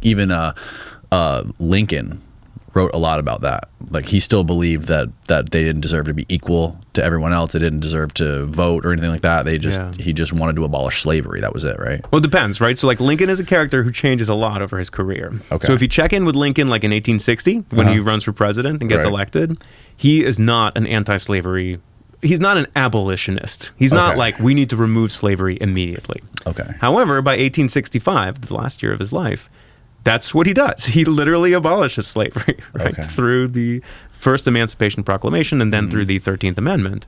Even Lincoln wrote a lot about that. Like, he still believed that they didn't deserve to be equal to everyone else. They didn't deserve to vote or anything like that. He just wanted to abolish slavery. That was it, right? Well, it depends, right? So like Lincoln is a character who changes a lot over his career. Okay. So if you check in with Lincoln like in 1860 when he runs for president and gets elected, he is not an anti-slavery. He's not an abolitionist. He's not like, we need to remove slavery immediately. Okay. However, by 1865, the last year of his life, that's what he does. He literally abolishes slavery, right? Through the first Emancipation Proclamation and then through the 13th Amendment.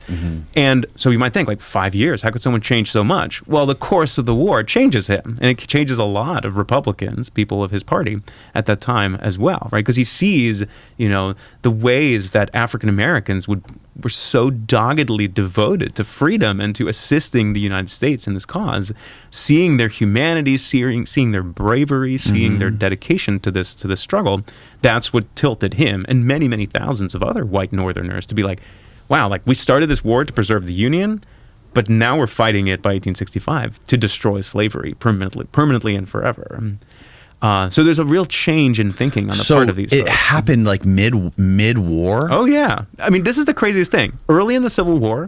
And so you might think, like, 5 years, how could someone change so much? Well, the course of the war changes him, and it changes a lot of Republicans, people of his party at that time as well, right? Because he sees, you know, the ways that African Americans were so doggedly devoted to freedom and to assisting the United States in this cause, seeing their humanity, seeing their bravery, seeing their dedication to this struggle. That's what tilted him and many, many thousands of other white Northerners to be like, wow, like, we started this war to preserve the Union, but now we're fighting it by 1865 to destroy slavery permanently and forever. So there's a real change in thinking on the part of these folks. It happened like mid-war? Oh, yeah. I mean, this is the craziest thing. Early in the Civil War,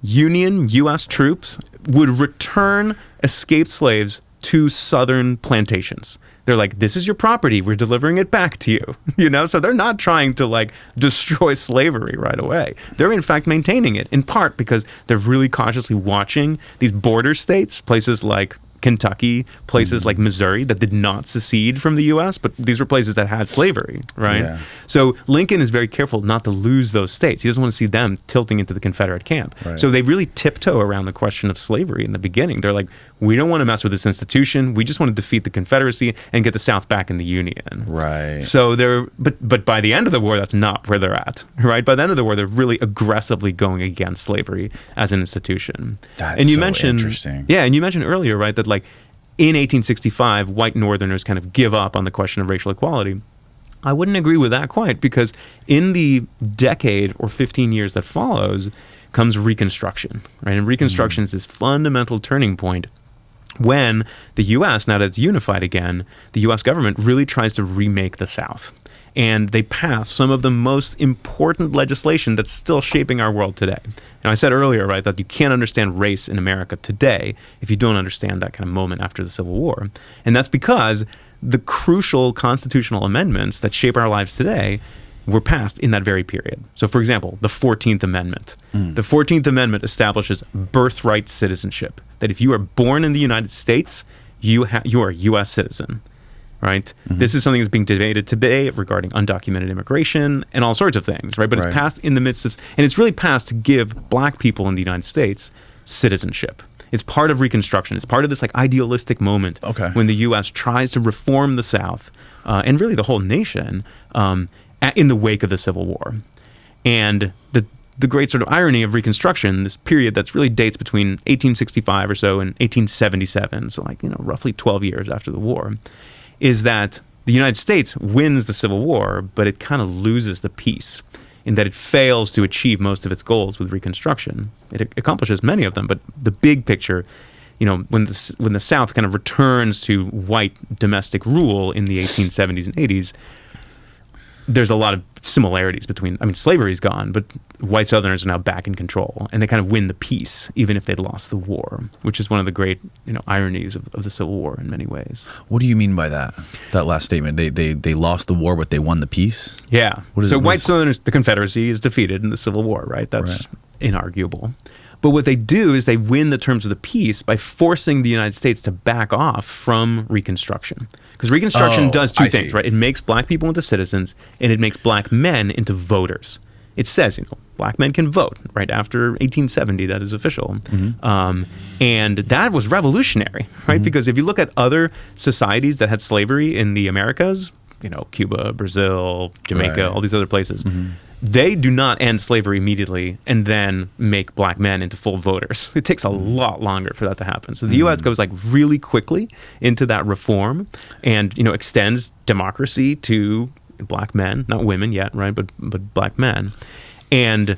Union U.S. troops would return escaped slaves to southern plantations. They're like, this is your property. We're delivering it back to you. You know, so they're not trying to like destroy slavery right away. They're in fact maintaining it, in part because they're really cautiously watching these border states, places like Kentucky, places like Missouri that did not secede from the U.S., but these were places that had slavery, right? Yeah. So Lincoln is very careful not to lose those states. He doesn't want to see them tilting into the Confederate camp. Right. So they really tiptoe around the question of slavery in the beginning. They're like, we don't want to mess with this institution. We just want to defeat the Confederacy and get the South back in the Union. Right. So but by the end of the war, that's not where they're at, right? By the end of the war, they're really aggressively going against slavery as an institution. That's and you so mentioned, interesting. Yeah, and you mentioned earlier, right, that like in 1865, white Northerners kind of give up on the question of racial equality. I wouldn't agree with that quite, because in the decade or 15 years that follows comes Reconstruction, right? And Reconstruction is this fundamental turning point when the U.S., now that it's unified again, the U.S. government really tries to remake the South. And they pass some of the most important legislation that's still shaping our world today. And I said earlier, right, that you can't understand race in America today if you don't understand that kind of moment after the Civil War. And that's because the crucial constitutional amendments that shape our lives today were passed in that very period. So, for example, the 14th Amendment. The 14th Amendment establishes birthright citizenship, that if you are born in the United States, you are a U.S. citizen. Right? This is something that's being debated today regarding undocumented immigration and all sorts of things, right? But it's passed in the midst of, and it's really passed to give black people in the United States citizenship. It's part of Reconstruction. It's part of this like idealistic moment when the U.S. tries to reform the South and really the whole nation in the wake of the Civil War. And the great sort of irony of Reconstruction, this period that's really dates between 1865 or so and 1877, so like, you know, roughly 12 years after the war, is that the United States wins the Civil War, but it kind of loses the peace in that it fails to achieve most of its goals with Reconstruction. It accomplishes many of them, but the big picture, you know, when the South kind of returns to white domestic rule in the 1870s and 80s, there's a lot of similarities between, I mean, slavery's gone, but white Southerners are now back in control, and they kind of win the peace, even if they'd lost the war, which is one of the great, you know, ironies of the Civil War in many ways. What do you mean by that last statement? They lost the war, but they won the peace? Yeah. So white Southerners, the Confederacy is defeated in the Civil War, right? That's inarguable. But what they do is they win the terms of the peace by forcing the United States to back off from Reconstruction. Because Reconstruction does two things, right? It makes black people into citizens, and it makes black men into voters. It says, you know, black men can vote, right? After 1870, that is official. And that was revolutionary, right? Because if you look at other societies that had slavery in the Americas, you know, Cuba, Brazil, Jamaica, all these other places, they do not end slavery immediately and then make black men into full voters. It takes a lot longer for that to happen. So the U.S. goes like really quickly into that reform and, you know, extends democracy to black men, not women yet, right, but black men. And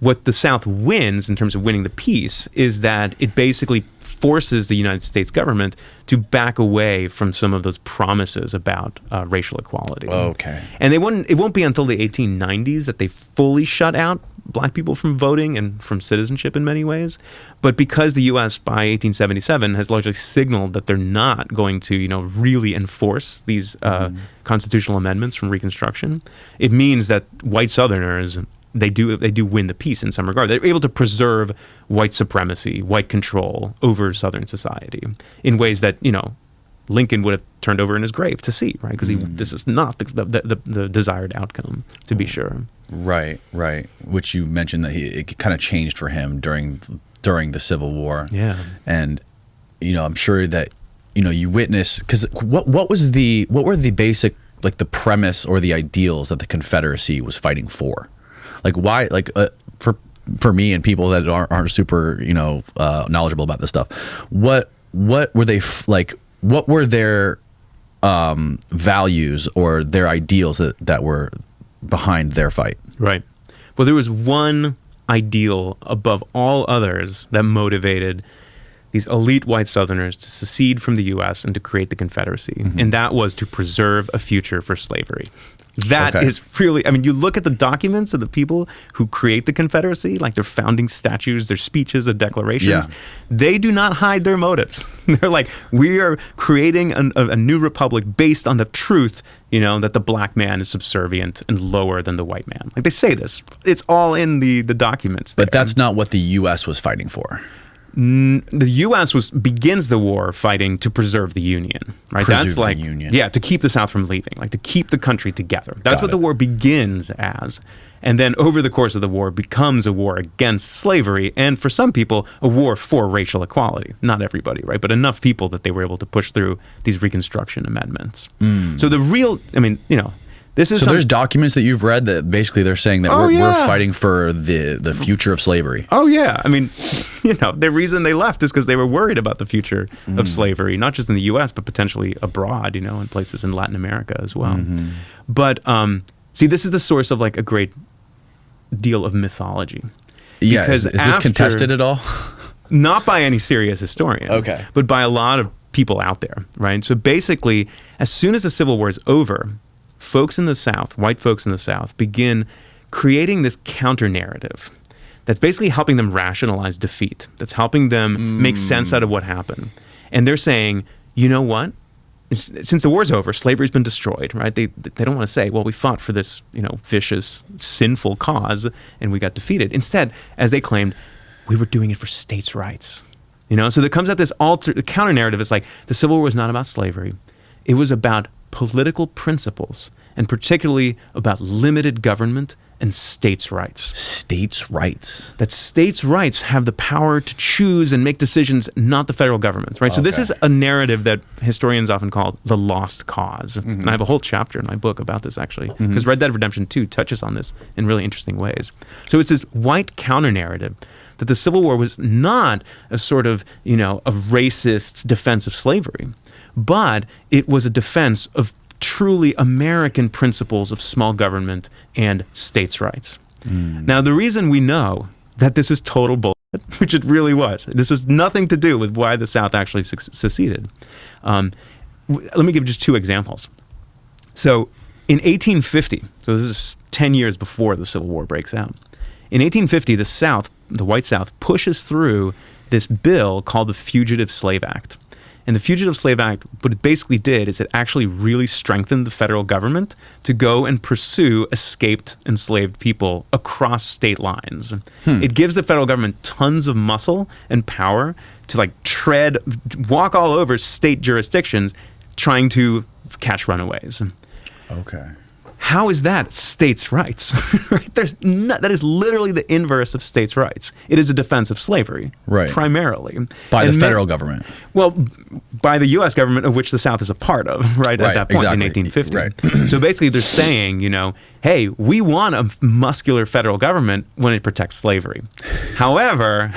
what the South wins in terms of winning the peace is that it basically forces the United States government to back away from some of those promises about racial equality. Okay. And it won't be until the 1890s that they fully shut out black people from voting and from citizenship in many ways. But because the U.S. by 1877 has largely signaled that they're not going to, really enforce these constitutional amendments from Reconstruction, it means that white Southerners, they do win the peace in some regard. They're able to preserve white supremacy, white control over Southern society in ways that, Lincoln would have turned over in his grave to see, right? Because this is not the desired outcome, to be sure. Right. Which you mentioned that it kind of changed for him during the Civil War. Yeah. And, I'm sure that, you witness, because what were the basic, like the premise or the ideals that the Confederacy was fighting for? Like why, for me and people that aren't super, knowledgeable about this stuff, what were they like? What were their values or their ideals that were behind their fight? Right. Well, there was one ideal above all others that motivated these elite white Southerners to secede from the U.S. and to create the Confederacy, and that was to preserve a future for slavery. That is really, you look at the documents of the people who create the Confederacy, like their founding statutes, their speeches, their declarations, they do not hide their motives. They're like, we are creating a new republic based on the truth, that the black man is subservient and lower than the white man. Like they say this. It's all in the documents there. But that's not what the U.S. was fighting for. The U.S. begins the war fighting to preserve the Union, right? That's like, the Union. Yeah, to keep the South from leaving, like to keep the country together. That's what the war begins as. And then over the course of the war becomes a war against slavery, and for some people, a war for racial equality. Not everybody, right? But enough people that they were able to push through these Reconstruction amendments. So the real, this is there's documents that you've read that basically they're saying that we're fighting for the future of slavery. Oh, yeah. The reason they left is because they were worried about the future of slavery, not just in the U.S., but potentially abroad, in places in Latin America as well. But, see, this is the source of like a great deal of mythology. Yeah. Is this contested at all? Not by any serious historian. Okay. But by a lot of people out there, right? So basically, as soon as the Civil War is over, folks in the South, white folks in the South, begin creating this counter-narrative that's basically helping them rationalize defeat, that's helping them make sense out of what happened. And they're saying, you know what? Since the war's over, slavery's been destroyed, right? They don't want to say, well, we fought for this, vicious, sinful cause, and we got defeated. Instead, as they claimed, we were doing it for states' rights. So there comes out this counter-narrative. It's like the Civil War was not about slavery. It was about political principles, and particularly about limited government and states' rights. States' rights. That states' rights have the power to choose and make decisions, not the federal government, right? So this is a narrative that historians often call the lost cause. And I have a whole chapter in my book about this, actually, because Red Dead Redemption 2 touches on this in really interesting ways. So it's this white counter-narrative that the Civil War was not a sort of, a racist defense of slavery, but it was a defense of truly American principles of small government and states' rights. Now, the reason we know that this is total bullshit, which it really was, this has nothing to do with why the South actually seceded. Let me give just two examples. So in 1850, so this is 10 years before the Civil War breaks out, in 1850, the South, the white South, pushes through this bill called the Fugitive Slave Act. And the Fugitive Slave Act, what it basically did is it actually really strengthened the federal government to go and pursue escaped enslaved people across state lines. It gives the federal government tons of muscle and power to walk all over state jurisdictions trying to catch runaways. Okay. How is that states' rights? Right? That is literally the inverse of states' rights. It is a defense of slavery, right? Primarily by the federal government. Well, by the U.S. government, of which the South is a part of, right? At that point in 1850. Right. So basically, they're saying, hey, we want a muscular federal government when it protects slavery. However,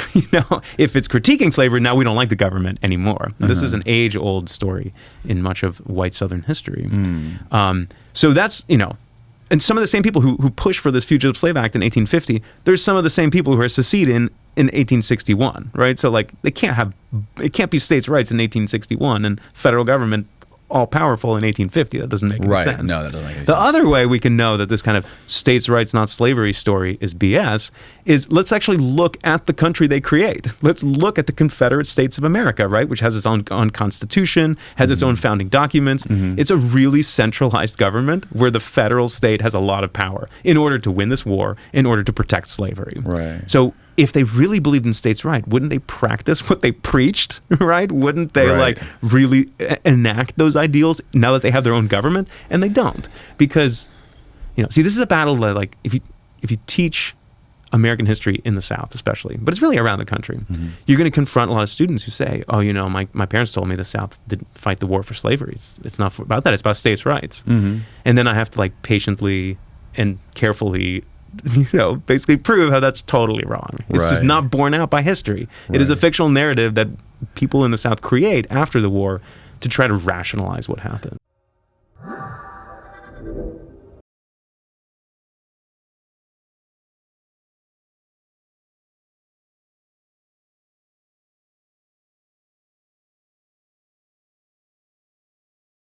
if it's critiquing slavery, now we don't like the government anymore. This is an age-old story in much of white Southern history. So that's, and some of the same people who push for this Fugitive Slave Act in 1850, there's some of the same people who are seceding in 1861, right? So like it can't be states' rights in 1861 and federal government all powerful in 1850. That doesn't make any Right. sense. No, that doesn't make any The sense. other way we can know that this kind of states' rights, not slavery story is BS is let's actually look at the country they create. Let's look at the Confederate States of America, right, which has its own constitution, has its own founding documents. It's a really centralized government where the federal state has a lot of power in order to win this war, in order to protect slavery. Right. So if they really believed in states' right, wouldn't they practice what they preached, right? Wouldn't they Right. like really enact those ideals now that they have their own government? And they don't, because see, this is a battle that like if you teach American history in the South, especially, but it's really around the country, you're going to confront a lot of students who say, "Oh, my parents told me the South didn't fight the war for slavery. It's not about that. It's about states' rights." And then I have to like patiently and carefully basically prove how that's totally wrong. It's just Right. not borne out by history. It is a Right. fictional narrative that people in the South create after the war to try to rationalize what happened.